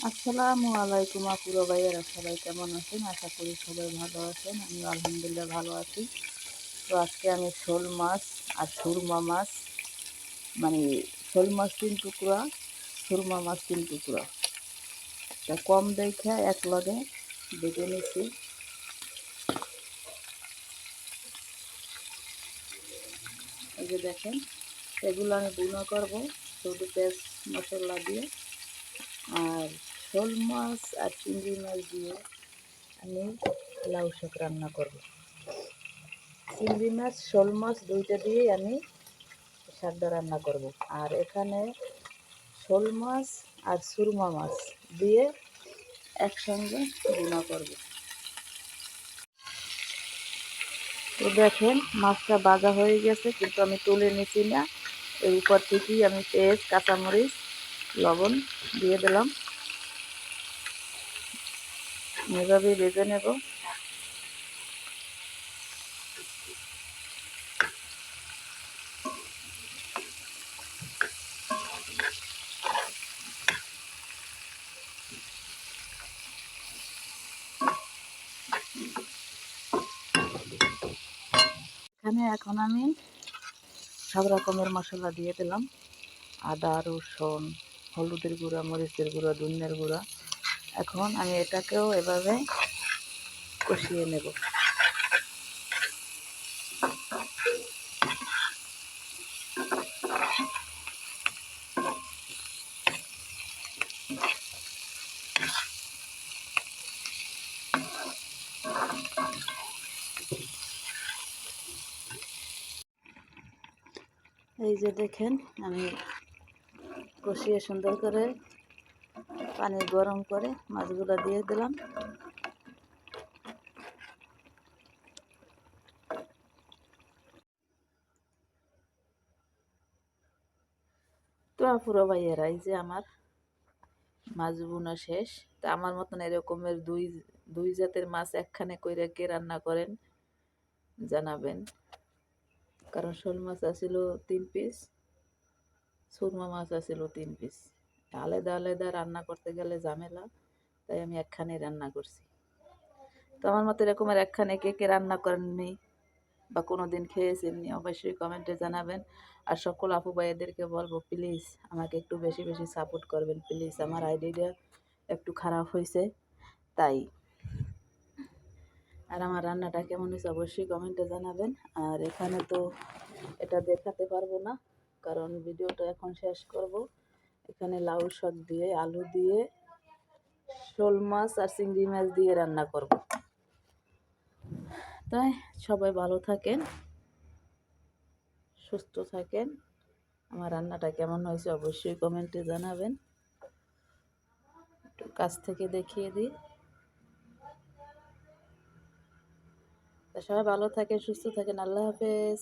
আসসালামু আলাইকুম আপুরা ভাইয়েরা, সবাই কেমন আছেন? আশা করি সবাই ভালো আছেন। আমি আলহামদুলিল্লাহ ভালো আছি। তো আজকে আমি শোল মাছ আর সুরমা মাছ, মানে শোল মাছ 3 টুকরা, সুরমা মাছ 3 টুকরা, তা কম দেখে এক লগে বেটে নিছি। এই যে দেখেন, এগুলো আমি বুনা করবো শুধু পেঁয়াজ মশলা দিয়ে। আর শোল মাছ আর চিংড়ি মাছ দিয়ে আমি লাউ শাক রান্না করব। চিংড়ি মাছ শোল মাছ দুইটা দিয়েই আমি শাকটা রান্না করব। আর এখানে শোল মাছ আর সুরমা মাছ দিয়ে একসঙ্গে ভুনা করব। তো দেখেন, মাছটা ভাজা হয়ে গেছে, কিন্তু আমি তুলে নিছি না। এর উপর থেকেই আমি পেঁয়াজ, কাঁচামরিচ, লবণ দিয়ে দিলাম। এভাবেই ভেজে নেব। এখানে এখন আমি সব রকমের মশলা দিয়ে দিলাম: আদা, রসুন, হলুদের গুঁড়া, মরিচের গুঁড়া, ধনিয়ার গুঁড়া। এখন আমি এটাকেও এভাবে কষিয়ে নেব। এই যে দেখেন, আমি কষিয়ে সুন্দর করে পানি গরম করে মাছগুলো দিয়ে দিলাম। তো আপুরা ভাইয়েরা, এই যে আমার মাছ বোনা শেষ। তা আমার মতন এরকমের দুই দুই জাতের মাছ একখানে কইরা কে রান্না করেন জানাবেন। কারণ শোল মাছ আছিল 3 পিস, সুরমা মাছ আছিল 3 পিস। আলাদা আলাদা রান্না করতে গেলে ঝামেলা, তাই আমি একখানে রান্না করছি। তো আমার মতো এরকমের একখানে কে কে রান্না করেননি বা কোনো দিন খেয়েছেননি, অবশ্যই কমেন্টে জানাবেন। আর সকল আপু ভাইয়াদেরকে বলবো, প্লিজ আমাকে একটু বেশি বেশি সাপোর্ট করবেন প্লিজ। আমার আইডিটা একটু খারাপ হয়েছে তাই। আর আমার রান্নাটা কেমন হয়েছে অবশ্যই কমেন্টে জানাবেন। আর এখানে তো এটা দেখাতে পারবো না, কারণ ভিডিওটা এখন শেষ করব। এখানে লাউ শাক দিয়ে, আলু দিয়ে, শোল মাছ আর চিংড়ি মাছ দিয়ে রান্না করব। তাই সবাই ভালো থাকেন, সুস্থ থাকেন। আমার রান্নাটা কেমন হয়েছে অবশ্যই কমেন্টে জানাবেন। একটু কাছ থেকে দেখিয়ে দিই। তা সবাই ভালো থাকেন, সুস্থ থাকেন। আল্লাহ হাফেজ।